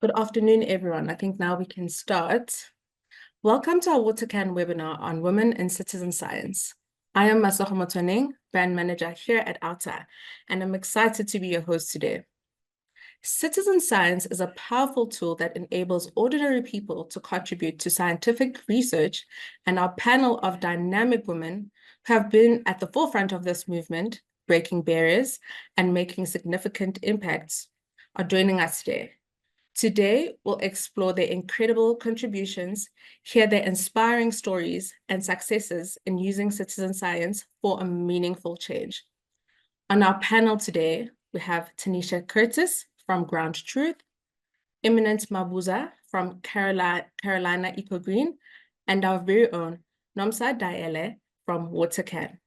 Good afternoon, everyone. I think now we can start. Welcome to our WaterCan webinar on Women in Citizen Science. I am Masoho Motoneng, Brand Manager here at Outa, and I'm excited to be your host today. Citizen science is a powerful tool that enables ordinary people to contribute to scientific research, and our panel of dynamic women who have been at the forefront of this movement, breaking barriers and making significant impacts, are joining us today. Today, we'll explore their incredible contributions, hear their inspiring stories and successes in using citizen science for a meaningful change. On our panel today, we have Tanisha Curtis from Ground Truth, Eminent Mabuza from Carolina Eco Green, and our very own Nomsa Daele from WaterCan.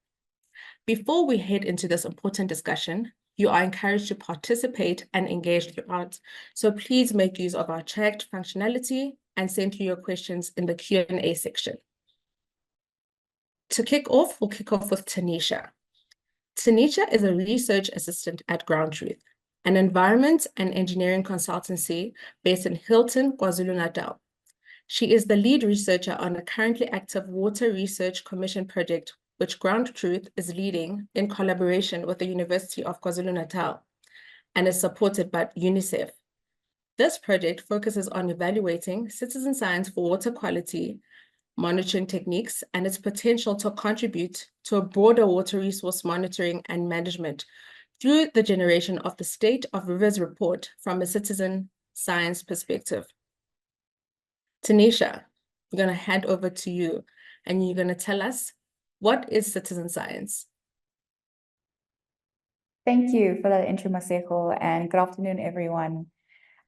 Before we head into this important discussion, you are encouraged to participate and engage throughout. So please make use of our chat functionality and send through your questions in the Q&A section. To kick off, we'll kick off with Tanisha. Tanisha is a research assistant at Ground Truth, an environment and engineering consultancy based in Hilton, KwaZulu-Natal. She is the lead researcher on a currently active Water Research Commission project, which Ground Truth is leading in collaboration with the University of KwaZulu-Natal and is supported by UNICEF. This project focuses on evaluating citizen science for water quality, monitoring techniques, and its potential to contribute to a broader water resource monitoring and management through the generation of the State of Rivers report from a citizen science perspective. Tanisha, we're going to hand over to you, and you're going to tell us, what is citizen science? Thank you for that intro, Maseko, and good afternoon, everyone.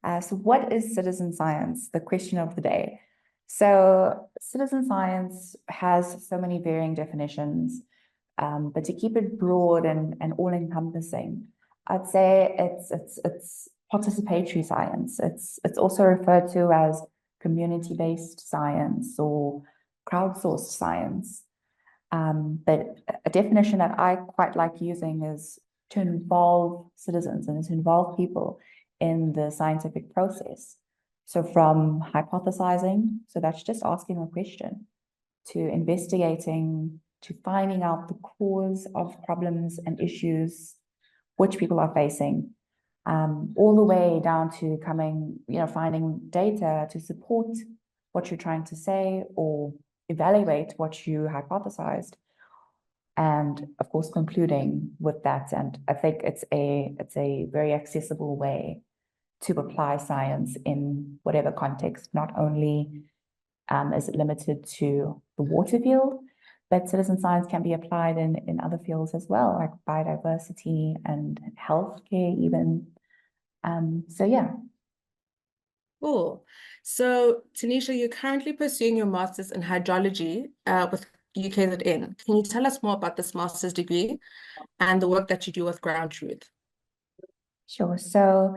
So what is citizen science? The question of the day. So citizen science has so many varying definitions, but to keep it broad and all-encompassing, I'd say it's participatory science. It's also referred to as community-based science or crowdsourced science. But a definition that I quite like using is to involve citizens and to involve people in the scientific process. So from hypothesizing, so that's just asking a question, to investigating, to finding out the cause of problems and issues which people are facing, all the way down to finding data to support what you're trying to say or evaluate what you hypothesized, and of course concluding with that. And I think it's a very accessible way to apply science in whatever context. Not only is it limited to the water field, but citizen science can be applied in other fields as well, like biodiversity and healthcare even. So yeah. Cool. So Tanisha, you're currently pursuing your master's in hydrology with UKZN. Can you tell us more about this master's degree and the work that you do with Ground Truth? Sure. So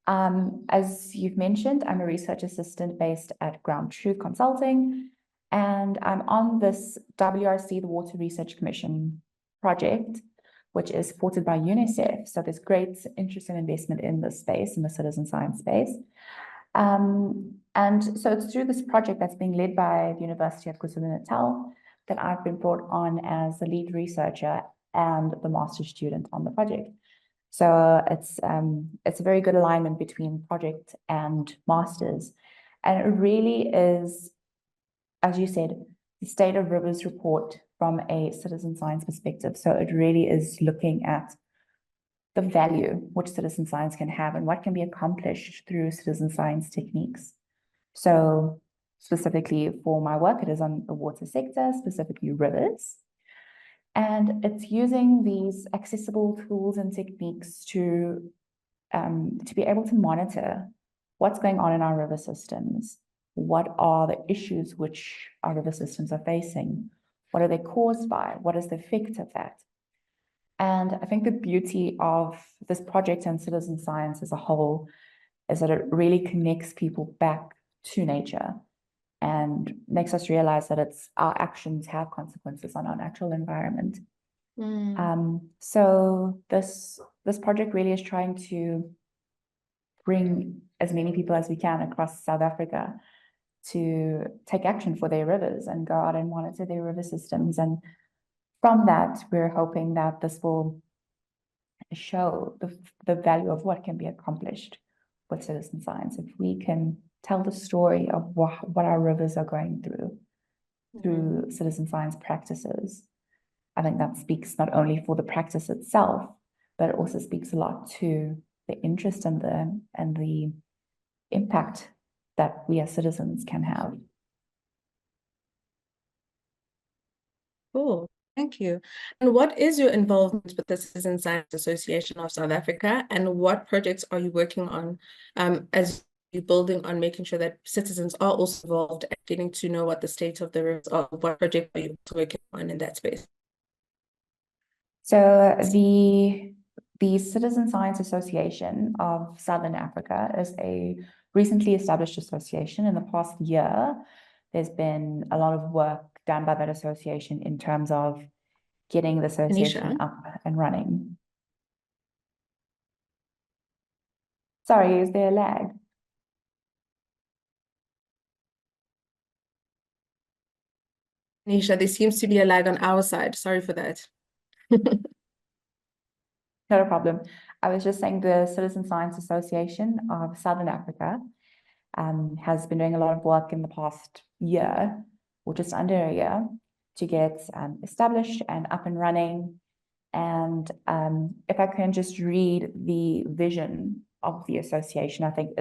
as you've mentioned, I'm a research assistant based at Ground Truth Consulting, and I'm on this WRC, the Water Research Commission project, which is supported by UNICEF. So there's great interest and investment in this space, in the citizen science space. And so it's through this project that's being led by the University of KwaZulu-Natal that I've been brought on as the lead researcher and the master's student on the project. So it's a very good alignment between project and masters. And it really is, as you said, the State of Rivers report from a citizen science perspective. So it really is looking at the value which citizen science can have and what can be accomplished through citizen science techniques. So specifically for my work, it is on the water sector, specifically rivers. And it's using these accessible tools and techniques to be able to monitor what's going on in our river systems. What are the issues which our river systems are facing? What are they caused by? What is the effect of that? And I think the beauty of this project and citizen science as a whole is that it really connects people back to nature and makes us realize that our actions have consequences on our natural environment. So this project really is trying to bring as many people as we can across South Africa to take action for their rivers and go out and monitor their river systems. And from that, we're hoping that this will show the value of what can be accomplished with citizen science. If we can tell the story of what our rivers are going through citizen science practices, I think that speaks not only for the practice itself, but it also speaks a lot to the interest and the impact that we as citizens can have. Cool. Thank you. And what is your involvement with the Citizen Science Association of South Africa, and what projects are you working on as you're building on making sure that citizens are also involved and getting to know what the state of the rivers are? What project are you working on in that space? So the Citizen Science Association of Southern Africa is a recently established association. In the past year, there's been a lot of work done by that association in terms of getting the association Tanisha? up and running. Sorry, is there a lag? Tanisha, there seems to be a lag on our side. Sorry for that. Not a problem. I was just saying the Citizen Science Association of Southern Africa has been doing a lot of work in the past year, or just under a year, to get established and up and running. And if I can just read the vision of the association, I think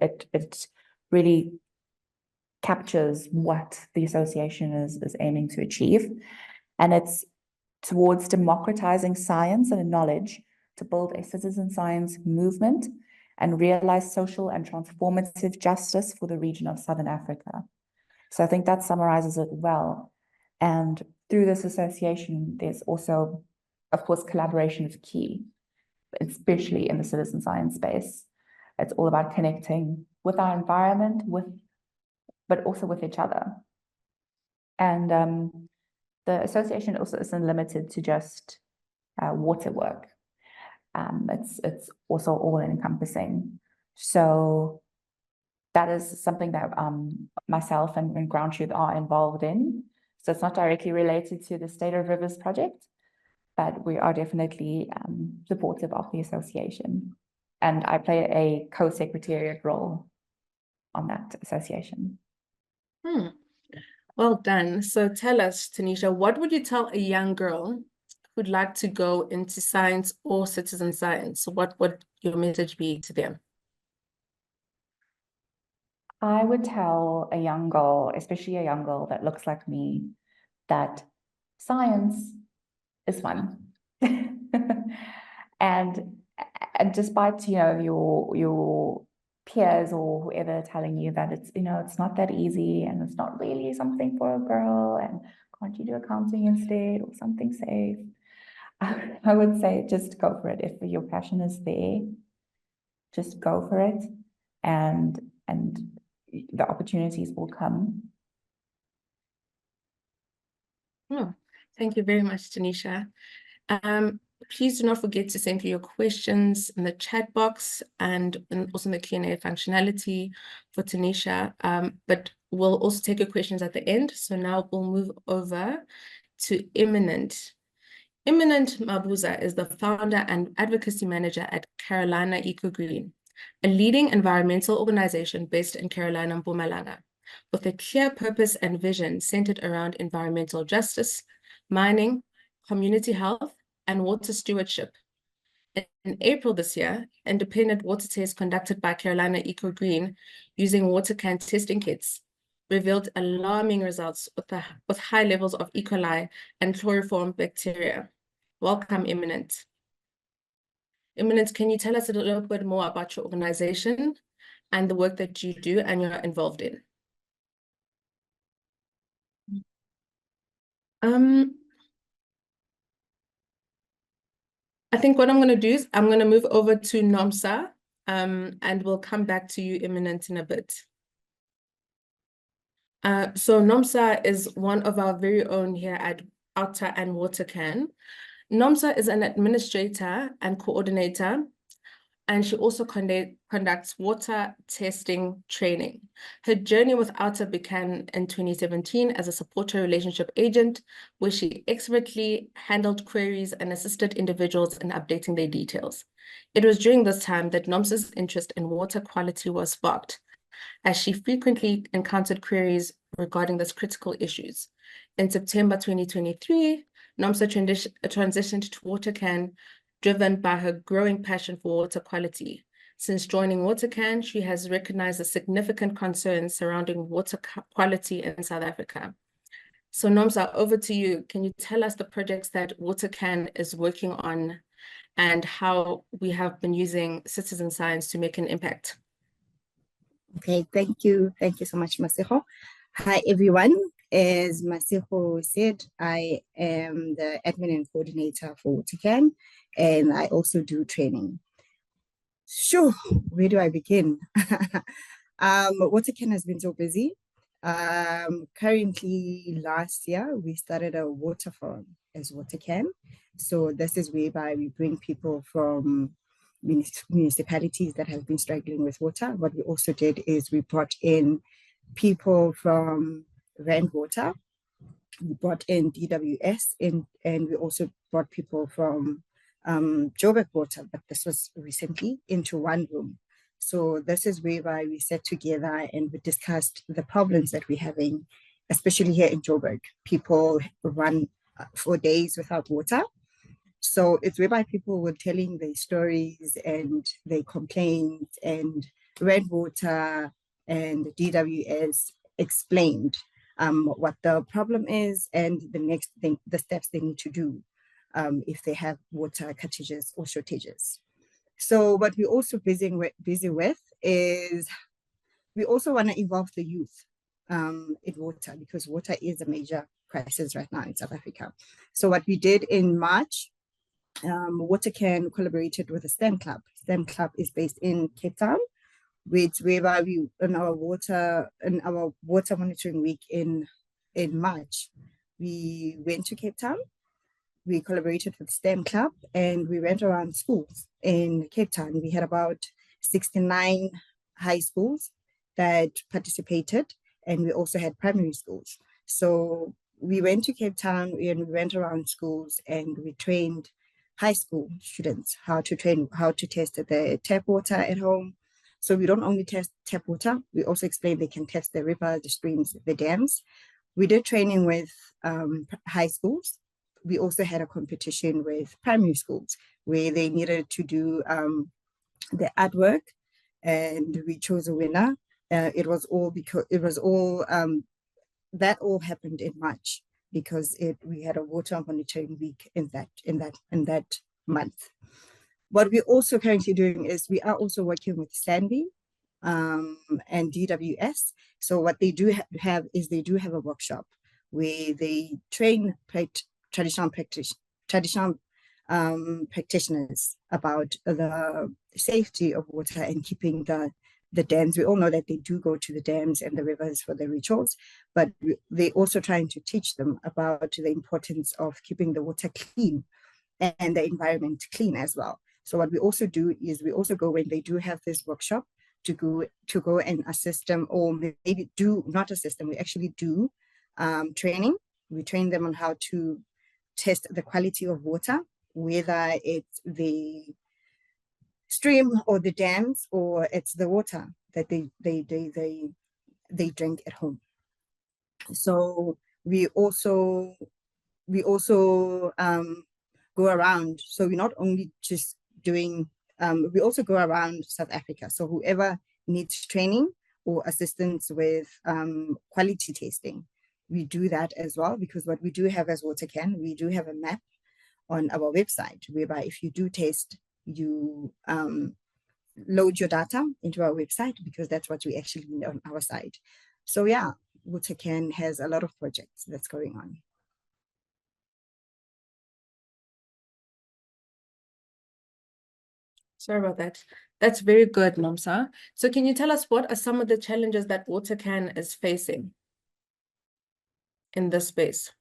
it really captures what the association is aiming to achieve. And it's towards democratizing science and knowledge to build a citizen science movement and realize social and transformative justice for the region of Southern Africa. So I think that summarizes it well. And through this association, there's also, of course, collaboration is key, especially in the citizen science space. It's all about connecting with our environment, but also with each other. And the association also isn't limited to just water work. It's also all encompassing. So that is something that myself and Ground Truth are involved in. So it's not directly related to the State of Rivers project, but we are definitely supportive of the association. And I play a co-secretariat role on that association. Well done. So tell us, Tanisha, what would you tell a young girl who'd like to go into science or citizen science? What would your message be to them? I would tell a young girl, especially a young girl that looks like me, that science is fun. and despite your peers or whoever telling you that it's not that easy and it's not really something for a girl, and can't you do accounting instead or something safe, I would say just go for it. If your passion is there, just go for it, and the opportunities will come. Oh, thank you very much, Tanisha. Please do not forget to send your questions in the chat box and also in the Q&A functionality for Tanisha. But we'll also take your questions at the end. So now we'll move over to Imminent. Imminent Mabuza is the founder and advocacy manager at Carolina Eco Green, a leading environmental organization based in Carolina, Mpumalanga, with a clear purpose and vision centered around environmental justice, mining, community health, and water stewardship. In April this year, independent water tests conducted by Carolina Eco Green using water can testing kits revealed alarming results with high levels of E. coli and chloroform bacteria. Welcome, Imminent. Imminent, can you tell us a little bit more about your organization and the work that you do and you're involved in? I think what I'm going to do is I'm going to move over to Nomsa, and we'll come back to you, Imminent, in a bit. So Nomsa is one of our very own here at Outer and Watercan. Nomsa is an administrator and coordinator and she also conducts water testing training. Her journey with Outer began in 2017 as a supporter relationship agent, where she expertly handled queries and assisted individuals in updating their details. It was during this time that Nomsa's interest in water quality was sparked, as she frequently encountered queries regarding these critical issues. In September 2023, Nomsa transitioned to WaterCan, driven by her growing passion for water quality. Since joining WaterCan, she has recognized the significant concerns surrounding water quality in South Africa. So Nomsa, over to you. Can you tell us the projects that WaterCan is working on and how we have been using citizen science to make an impact? Okay, thank you. Thank you so much, Masiho. Hi, everyone. As Masiho said, I am the admin and coordinator for WaterCan, and I also do training. Sure, where do I begin? WaterCan has been so busy. Currently, last year, we started a water forum as WaterCan. So this is whereby we bring people from municipalities that have been struggling with water. What we also did is we brought in people from Rand Water, we brought in DWS, and we also brought people from Joburg Water, but this was recently, into one room. So this is whereby we sat together and we discussed the problems that we're having, especially here in Joburg. People run for days without water. So it's whereby people were telling their stories and their complaints, and Red Water and DWS explained what the problem is and the next thing, the steps they need to do if they have water cartages or shortages. So what we're also busy with is we also want to involve the youth in water, because water is a major crisis right now in South Africa. So what we did in March, WaterCan collaborated with the STEM Club. STEM Club is based in Cape Town, whereby we in our water monitoring week in March, we went to Cape Town. We collaborated with STEM Club and we went around schools in Cape Town. We had about 69 high schools that participated, and we also had primary schools. So we went to Cape Town and we went around schools and we trained high school students how to test the tap water at home. So we don't only test tap water, we also explain they can test the river, the streams, the dams. We did training with high schools. We also had a competition with primary schools where they needed to do the artwork, and we chose a winner. That all happened in March, because we had a water monitoring week in that month. What we're also currently doing is we are also working with Sandy and DWS. So what they do have is they do have a workshop where they train traditional practitioners about the safety of water and keeping the dams. We all know that they do go to the dams and the rivers for the rituals, but they're also trying to teach them about the importance of keeping the water clean and the environment clean as well. So what we also do is we also go, when they do have this workshop, to go and assist them, or maybe do not assist them. We actually do training. We train them on how to test the quality of water, whether it's the stream or the dams, or it's the water that they drink at home. So we also go around. So we're not only just doing, we also go around South Africa. So whoever needs training or assistance with quality tasting, we do that as well, because what we do have as WaterCan, we do have a map on our website, whereby if you do taste, you load your data into our website, because that's what we actually need on our side. So yeah, WaterCan has a lot of projects that's going on. Sorry about that. That's very good, Nomsa. So can you tell us what are some of the challenges that WaterCan is facing in this space?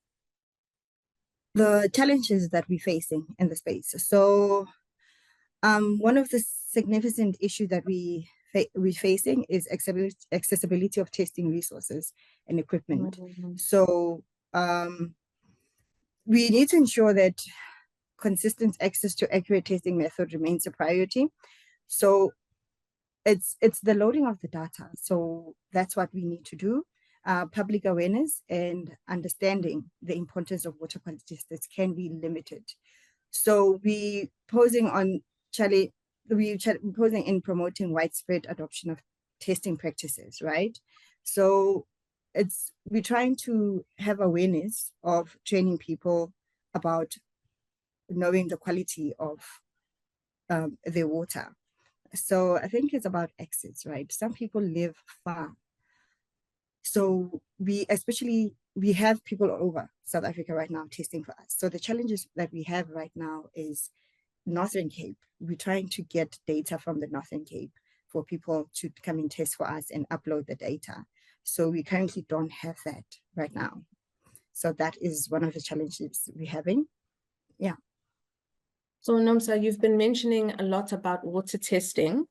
The challenges that we're facing in the space. So One of the significant issue that we're facing is accessibility of testing resources and equipment. So we need to ensure that consistent access to accurate testing method remains a priority. So it's the loading of the data. So that's what we need to do. Public awareness and understanding the importance of water quality standards can be limited. So we posing on posing in promoting widespread adoption of testing practices, right? So we're trying to have awareness of training people about knowing the quality of their water. So I think it's about access, right? Some people live far. So we have people all over South Africa right now testing for us. So the challenges that we have right now is Northern Cape. We're trying to get data from the Northern Cape for people to come and test for us and upload the data. So we currently don't have that right now. So that is one of the challenges we're having. Yeah. So Nomsa, you've been mentioning a lot about water testing.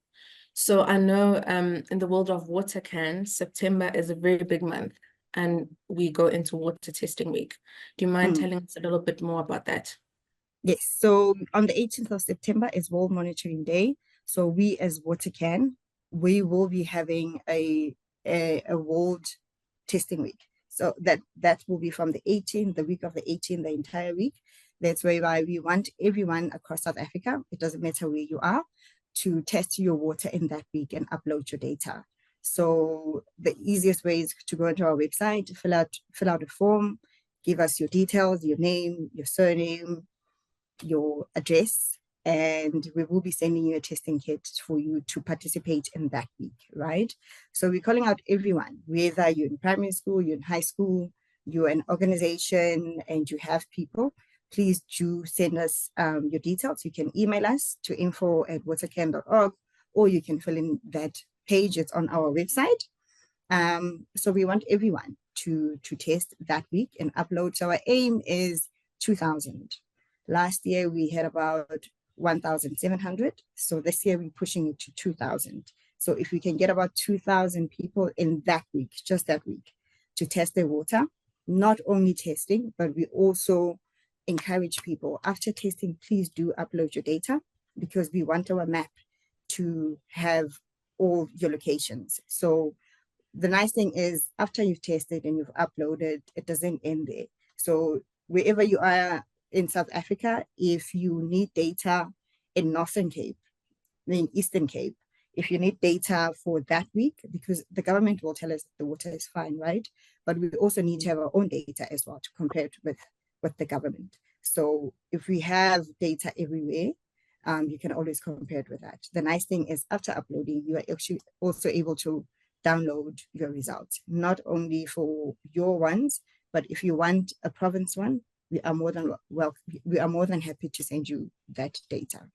So I know in the world of WaterCan, September is a very big month and we go into water testing week. Do you mind telling us a little bit more about that? Yes, so on the 18th of September is World Monitoring Day. So we as WaterCan, we will be having a world testing week. So that will be from the 18th, the week of the 18th, the entire week. That's whereby we want everyone across South Africa, it doesn't matter where you are, to test your water in that week and upload your data. So the easiest way is to go into our website, fill out a form, give us your details, your name, your surname, your address, and we will be sending you a testing kit for you to participate in that week, right? So we're calling out everyone, whether you're in primary school, you're in high school, you're an organization and you have people, please do send us your details. You can email us to info@watercan.org, or you can fill in that page. It's on our website. So we want everyone to test that week and upload. So our aim is 2,000. Last year we had about 1,700. So this year we're pushing it to 2,000. So if we can get about 2,000 people in that week, just that week, to test their water, not only testing, but we also encourage people after testing, please do upload your data, because we want our map to have all your locations. So the nice thing is after you've tested and you've uploaded, it doesn't end there. So wherever you are in South Africa, if you need data in Northern Cape, in Eastern Cape, if you need data for that week, because the government will tell us the water is fine, right? But we also need to have our own data as well to compare it with the government. So if we have data everywhere, you can always compare it with that. The nice thing is after uploading, you are actually also able to download your results, not only for your ones, but if you want a province one, we are more than happy to send you that data.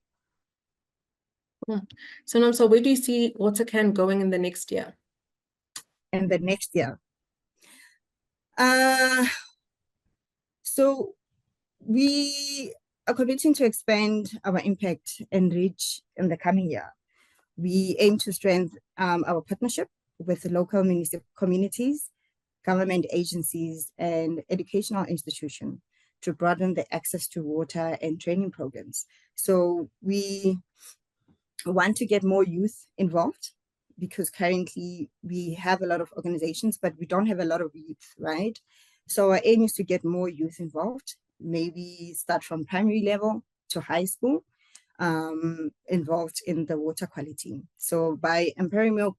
So Nomsa, where do you see WaterCan going in the next year? In the next year, so we are committing to expand our impact and reach in the coming year. We aim to strengthen our partnership with the local communities, government agencies, and educational institutions to broaden the access to water and training programs. So we want to get more youth involved, because currently we have a lot of organizations, but we don't have a lot of youth, right? So our aim is to get more youth involved, maybe start from primary level to high school, involved in the water quality. So by empowering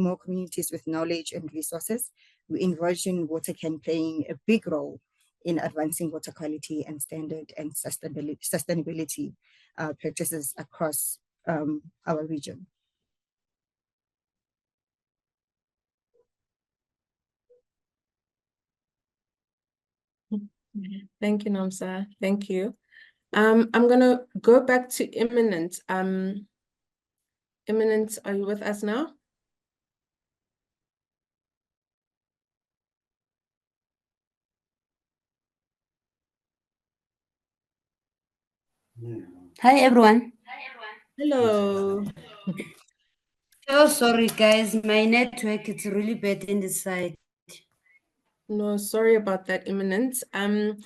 more communities with knowledge and resources, we envision WaterCan playing a big role in advancing water quality and standard and sustainability practices across our region. Thank you, Nomsa. Thank you. I'm gonna go back to Imminent. Imminent, are you with us now? Hi everyone. Hello. Oh, sorry, guys. My network is really bad in this side. No, sorry about that, Imminent. I'm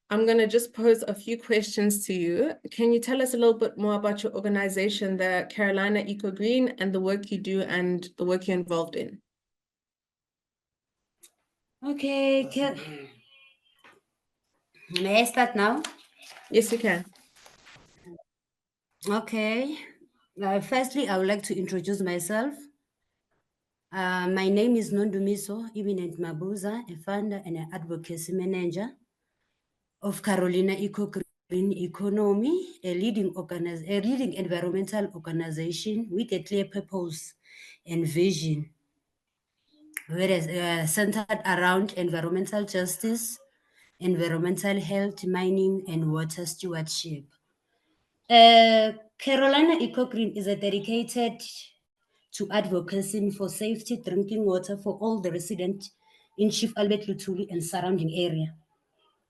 going to just pose a few questions to you. Can you tell us a little bit more about your organization, the Carolina Eco Green, and the work you do and the work you're involved in? Okay, may I start now? Yes, you can. Okay. Firstly, I would like to introduce myself. My name is Nondumiso Imminent Mabuza, a founder and an advocacy manager of Carolina Eco Green Economy, a leading environmental organization with a clear purpose and vision, whereas centered around environmental justice, environmental health, mining, and water stewardship. Carolina Eco Green is a dedicated to advocacy for safety drinking water for all the residents in Chief Albert Lutuli and surrounding area.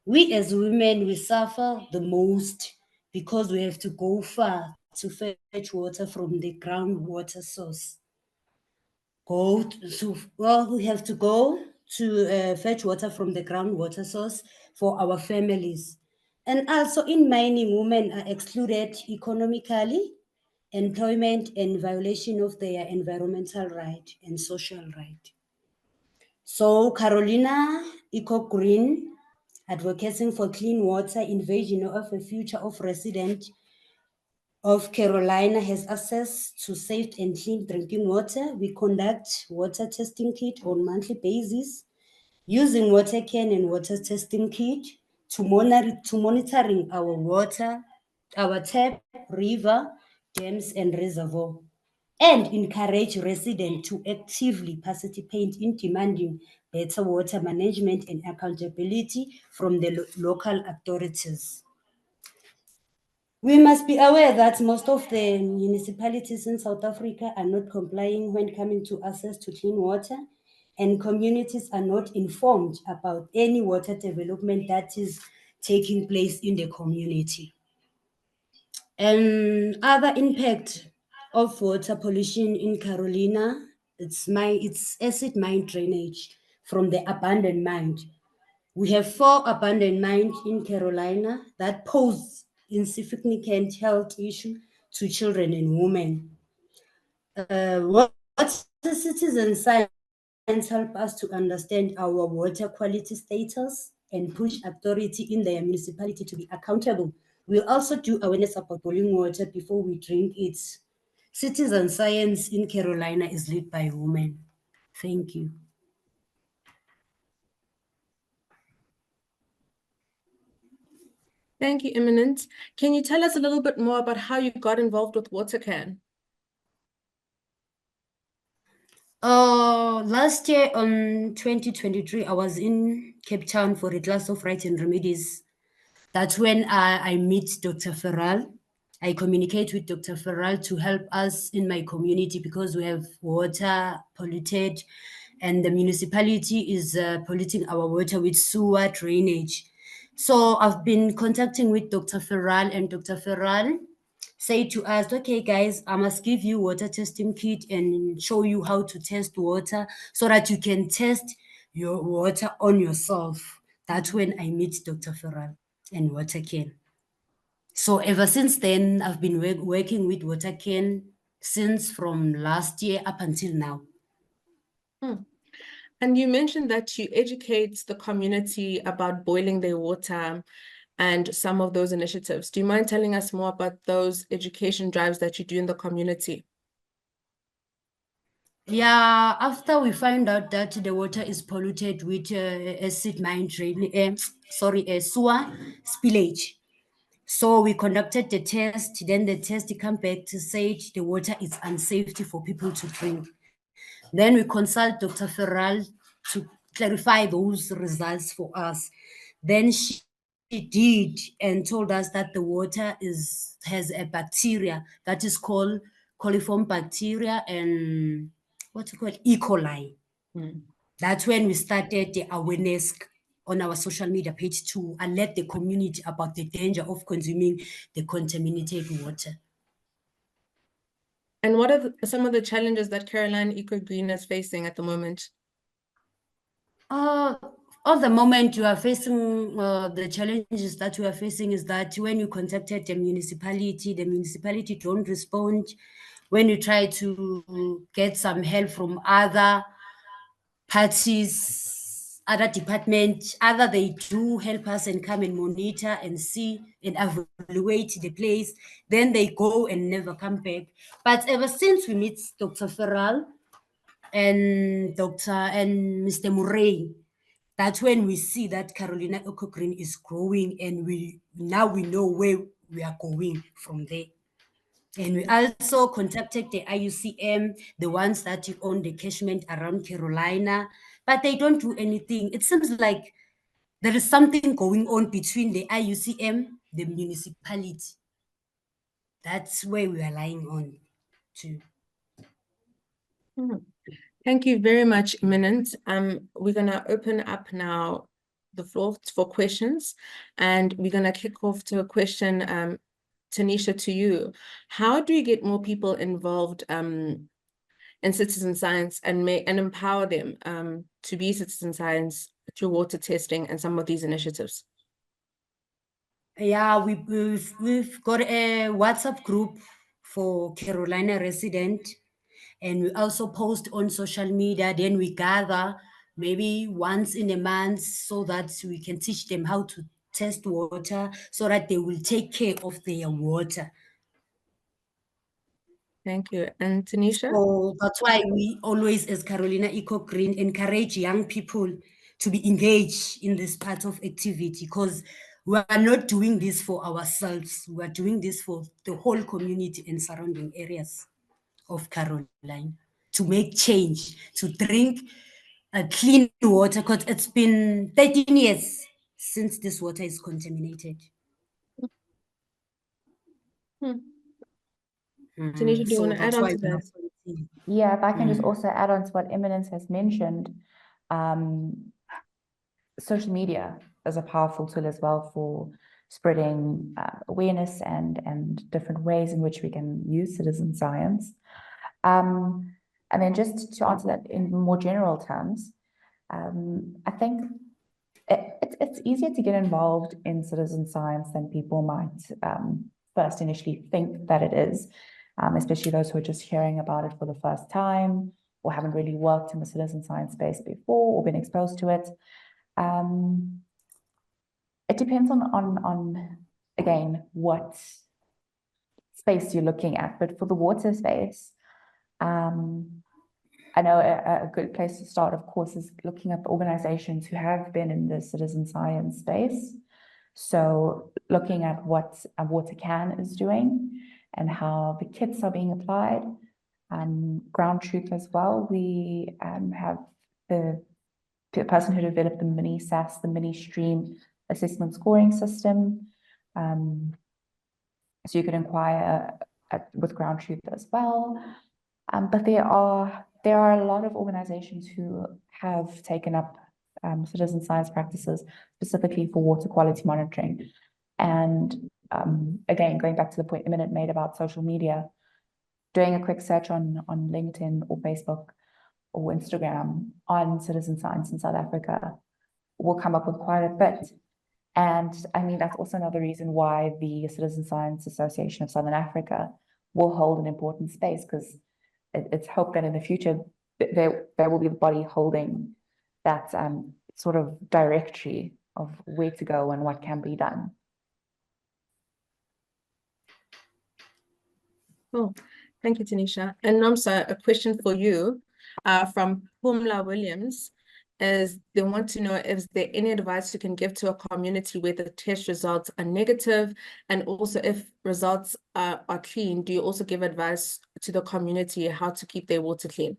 We as women, we suffer the most because we have to go far to fetch water from the groundwater source. We have to go to fetch water from the groundwater source for our families. And also in mining, women are excluded economically, employment, and violation of their environmental right and social right. So Carolina Eco Green, advocating for clean water, invasion of a future of residents of Carolina has access to safe and clean drinking water. We conduct water testing kit on monthly basis using water can and water testing kit to monitoring our water, our tap, river, dams, and reservoir, and encourage residents to actively participate in demanding better water management and accountability from the local authorities. We must be aware that most of the municipalities in South Africa are not complying when coming to access to clean water, and communities are not informed about any water development that is taking place in the community. And other impact of water pollution in Carolina, it's acid mine drainage from the abandoned mine. We have 4 abandoned mines in Carolina that pose insignificant health issue to children and women. What citizen science help us to understand our water quality status and push authority in their municipality to be accountable. We'll also do awareness about boiling water before we drink it. Citizen science in Carolina is led by women. Thank you. Thank you, Imminent. Can you tell us a little bit more about how you got involved with WaterCan? Last year on 2023, I was in Cape Town for a class of rights and remedies. That's when I meet Dr. Ferral. I communicate with Dr. Ferral to help us in my community because we have water polluted and the municipality is polluting our water with sewer drainage. So I've been contacting with Dr. Ferral, and Dr. Ferral say to us, okay, guys, I must give you water testing kit and show you how to test water so that you can test your water on yourself. That's when I meet Dr. Ferral and WaterCan. So ever since then, I've been working with WaterCan since from last year up until now. And you mentioned that you educate the community about boiling their water and some of those initiatives. Do you mind telling us more about those education drives that you do in the community? Yeah, after we find out that the water is polluted with acid mine drain, sewer spillage. So we conducted the test, then the test come back to say the water is unsafe for people to drink. Then we consult Dr. Ferral to clarify those results for us. Then she did and told us that the water has a bacteria that is called coliform bacteria and what's it called? E. coli. That's when we started the awareness on our social media page to alert the community about the danger of consuming the contaminated water. And what are some of the challenges that Carolina Eco Green is facing at the moment? At the moment, you are facing the challenges that you are facing is that when you contacted the municipality don't respond. When you try to get some help from other parties, other departments, either they do help us and come and monitor and see and evaluate the place, then they go and never come back. But ever since we meet Dr. Ferral and Mr. Murray, that's when we see that Carolina Eco Green is growing, and we know where we are going from there. And we also contacted the IUCM, the ones that own the catchment around Carolina, but they don't do anything. It seems like there is something going on between the IUCM, the municipality. That's where we are lying on to. Thank you very much, Eminent. We're going to open up now the floor for questions, and we're going to kick off to a question, Tanisha, to you. How do you get more people involved in citizen science and empower them to be citizen science through water testing and some of these initiatives? Yeah, we've got a WhatsApp group for Carolina resident, and we also post on social media. Then we gather maybe once in a month so that we can teach them how to test water so that they will take care of their water. Thank you. And Tanisha? So that's why we always, as Carolina Eco Green, encourage young people to be engaged in this part of activity, because we are not doing this for ourselves. We are doing this for the whole community and surrounding areas of Carolina to make change, to drink clean water, because it's been 13 years since this water is contaminated. Tanisha, do you want to add on to that? Yeah, if I can just also add on to what Eminence has mentioned, social media is a powerful tool as well for spreading awareness and different ways in which we can use citizen science. And then just to answer that in more general terms, I think it's easier to get involved in citizen science than people might first initially think that it is, especially those who are just hearing about it for the first time or haven't really worked in the citizen science space before or been exposed to it. It depends on again what space you're looking at, but for the water space, I know a good place to start, of course, is looking at the organizations who have been in the citizen science space. So looking at what a water can is doing and how the kits are being applied. Ground truth as well. We have the person who developed the mini SAS, the mini stream assessment scoring system. So you could inquire with ground truth as well. But there are a lot of organizations who have taken up citizen science practices specifically for water quality monitoring. And again, going back to the point Eminent made about social media, doing a quick search on LinkedIn or Facebook or Instagram on citizen science in South Africa will come up with quite a bit. And I mean, that's also another reason why the Citizen Science Association of Southern Africa will hold an important space, because it's hoped that in the future there will be a body holding that sort of directory of where to go and what can be done. Cool. Thank you, Tanisha. And Nomsa, a question for you from Pumla Williams is they want to know if there any advice you can give to a community where the test results are negative, and also if results are clean, do you also give advice to the community how to keep their water clean?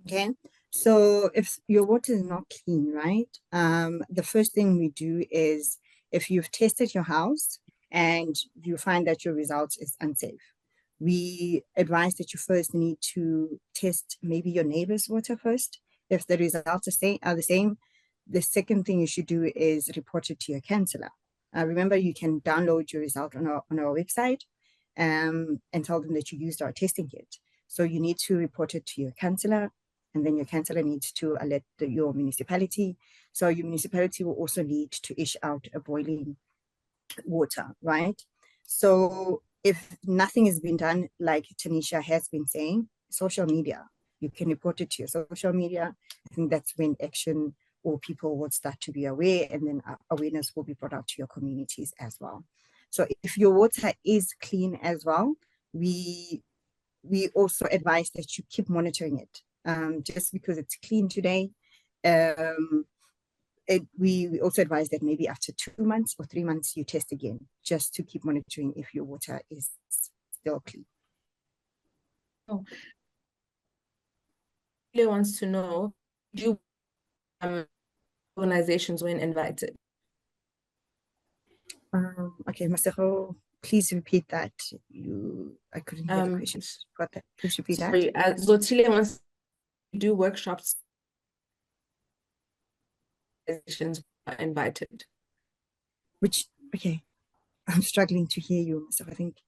Okay, so if your water is not clean, right, the first thing we do is, if you've tested your house and you find that your results is unsafe, we advise that you first need to test maybe your neighbor's water first. If the results are the same, the second thing you should do is report it to your councillor. Remember, you can download your result on our website, and tell them that you used our testing kit. So you need to report it to your councillor, and then your councillor needs to alert your municipality. So your municipality will also need to issue out a boiling water, right? So if nothing has been done, like Tanisha has been saying, social media, you can report it to your social media. I think that's when action or people will start to be aware, and then awareness will be brought out to your communities as well. So if your water is clean as well, we also advise that you keep monitoring it. Just because it's clean today, we also advise that maybe after 2 months or 3 months you test again, just to keep monitoring if your water is still clean. Oh, Leah wants to know, do organizations when invited? Okay, Masero, please repeat that. I couldn't hear the question. Got that? Please repeat that. Sorry, Zotile wants to do workshops. Organizations are invited. Okay, I'm struggling to hear you, Masero. I think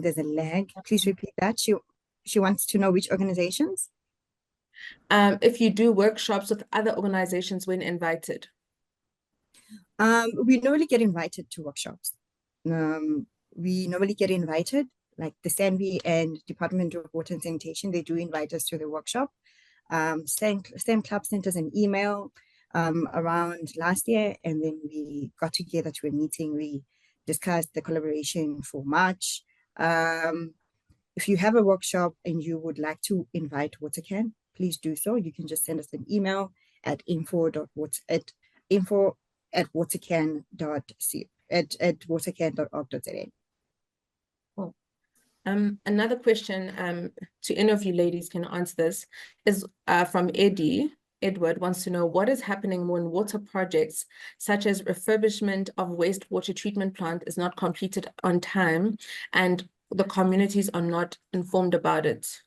there's a lag. Please repeat that. She wants to know which organizations. If you do workshops with other organizations when invited. We normally get invited to workshops. We normally get invited, like the SANVI and Department of Water and Sanitation, they do invite us to the workshop. STEM Club sent us an email around last year, and then we got together to a meeting. We discussed the collaboration for March. If you have a workshop and you would like to invite WaterCan, please do so. You can just send us an email at info@watercan.org.za. Oh. Another question to any of you ladies can answer this is from Edward wants to know what is happening when water projects such as refurbishment of wastewater treatment plant is not completed on time and the communities are not informed about it.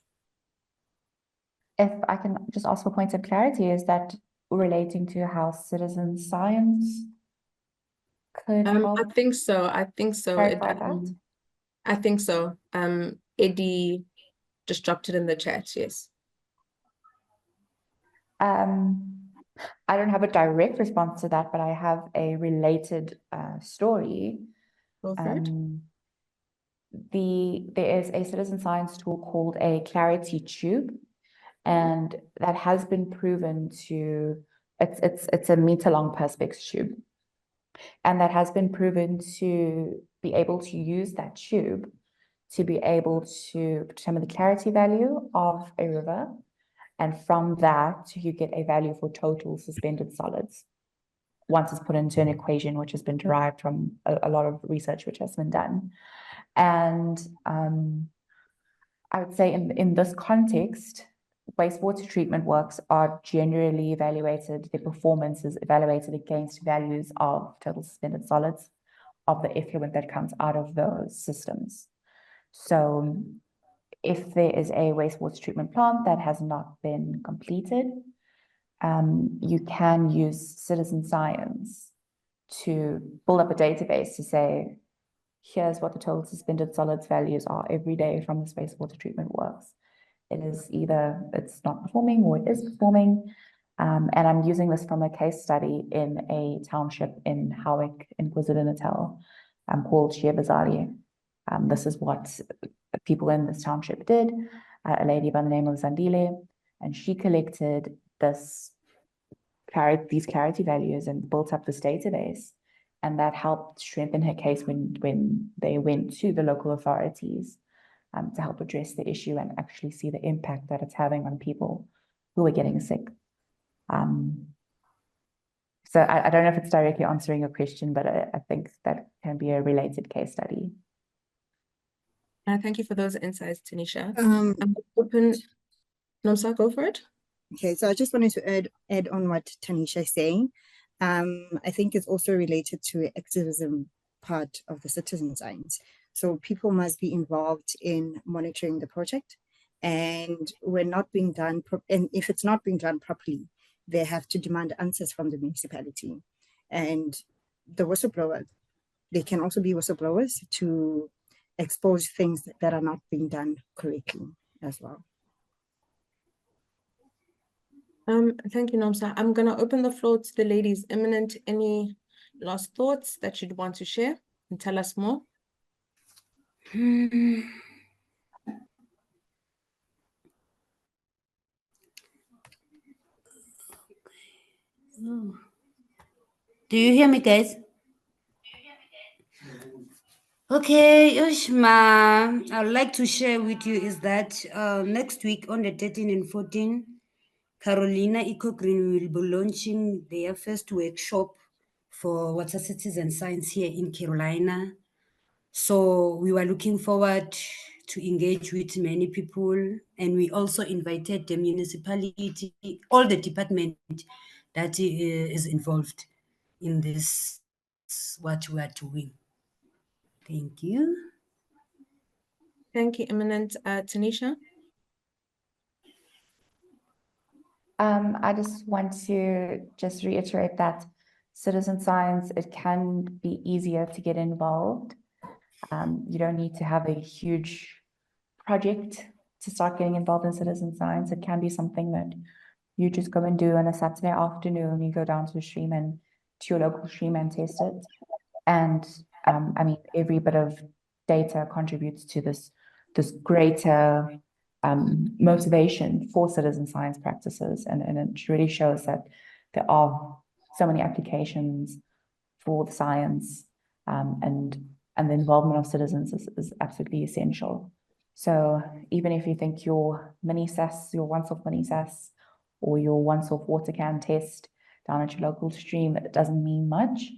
If I can just ask for points of clarity, is that relating to how citizen science could help? I think so. I think so. I think so. Eddie just dropped it in the chat. Yes. I don't have a direct response to that, but I have a related story. Go for it. There is a citizen science tool called a clarity tube, and that has been proven to it's a meter-long perspex tube, and that has been proven to be able to use that tube to be able to determine the clarity value of a river, and from that you get a value for total suspended solids once it's put into an equation which has been derived from a lot of research which has been done. And I would say in this context, wastewater treatment works are generally evaluated, the performance is evaluated against values of total suspended solids of the effluent that comes out of those systems. So if there is a wastewater treatment plant that has not been completed, you can use citizen science to build up a database to say, here's what the total suspended solids values are every day from this wastewater treatment works. It is either it's not performing or it is performing. And I'm using this from a case study in a township in Howick in KwaZulu-Natal called Shiebazali. This is what people in this township did. A lady by the name of Zandile, and she collected these clarity values and built up this database. And that helped strengthen her case when they went to the local authorities to help address the issue and actually see the impact that it's having on people who are getting sick. So I don't know if it's directly answering your question, but I think that can be a related case study. Thank you for those insights, Tanisha. I'm open. Nomsa, go for it. Okay, so I just wanted to add on what Tanisha is saying. I think it's also related to activism part of the citizen science. So people must be involved in monitoring the project, and and if it's not being done properly, they have to demand answers from the municipality. And the whistleblower, they can also be whistleblowers to expose things that are not being done correctly as well. Thank you, Nomsa. I'm going to open the floor to the ladies. Imminent, any last thoughts that you'd want to share and tell us more? Do you hear me, guys? Okay, Yoshma, I would like to share with you is that next week on the 13 and 14, Carolina Eco-Green will be launching their first workshop for water citizen science here in Carolina. So we were looking forward to engage with many people, and we also invited the municipality, all the department that is involved in this, what we are doing. Thank you. Thank you, Imminent. Tanisha? I just want to reiterate that citizen science, it can be easier to get involved. You don't need to have a huge project to start getting involved in citizen science. It can be something that you just go and do on a Saturday afternoon. You go down to the stream and to your local stream and test it. And I mean, every bit of data contributes to this greater motivation for citizen science practices. And it really shows that there are so many applications for the science, and the involvement of citizens is absolutely essential. So even if you think your mini SAS, your once-off mini SAS, or your once-off water can test down at your local stream, it doesn't mean much.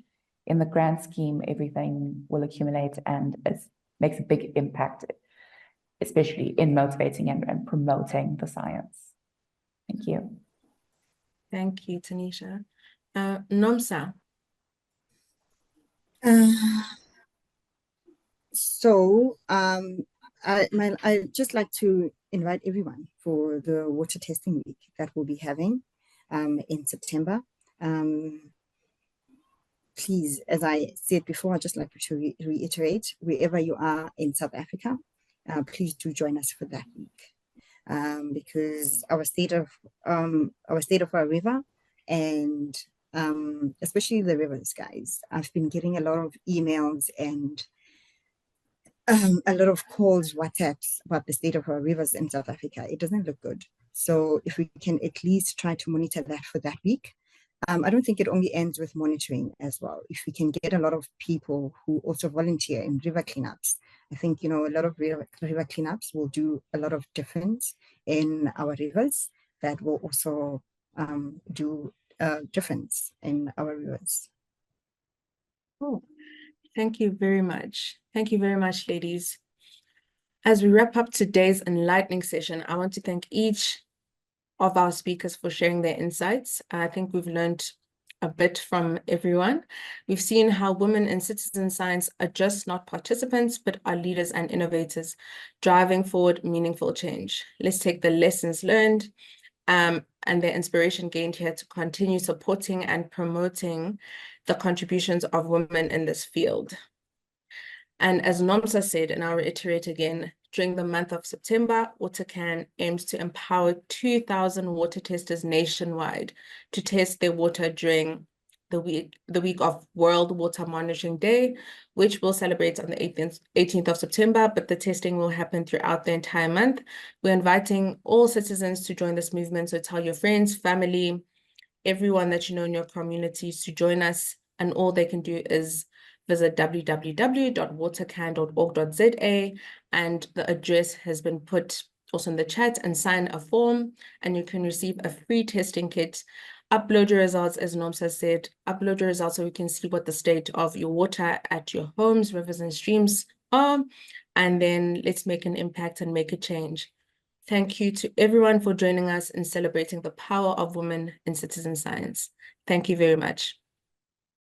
In the grand scheme, everything will accumulate and it makes a big impact, especially in motivating and promoting the science. Thank you. Thank you, Tanisha. Nomsa? I'd just like to invite everyone for the water testing week that we'll be having in September. Please, as I said before, I'd just like to reiterate, wherever you are in South Africa, please do join us for that week. Because our state of our river, and especially the rivers, guys, I've been getting a lot of emails and a lot of calls, WhatsApps about the state of our rivers in South Africa. It doesn't look good. So if we can at least try to monitor that for that week. I don't think it only ends with monitoring as well. If we can get a lot of people who also volunteer in river cleanups, I think, a lot of river cleanups will do a lot of difference in our rivers. That will also do a difference in our rivers. Oh, thank you very much. Thank you very much, ladies. As we wrap up today's enlightening session, I want to thank each of our speakers for sharing their insights. I think we've learned a bit from everyone. We've seen how women in citizen science are just not participants, but are leaders and innovators, driving forward meaningful change. Let's take the lessons learned and the inspiration gained here to continue supporting and promoting the contributions of women in this field. And as Nomsa said, and I'll reiterate again, during the month of September, WaterCan aims to empower 2,000 water testers nationwide to test their water during the week of World Water Monitoring Day, which we'll celebrate on the 18th of September, but the testing will happen throughout the entire month. We're inviting all citizens to join this movement, so tell your friends, family, everyone that you know in your communities to join us, and all they can do is visit www.watercan.org.za, and the address has been put also in the chat, and sign a form, and you can receive a free testing kit. Upload your results, as Nomsa said, upload your results so we can see what the state of your water at your homes, rivers, and streams are, and then let's make an impact and make a change. Thank you to everyone for joining us in celebrating the power of women in citizen science. Thank you very much.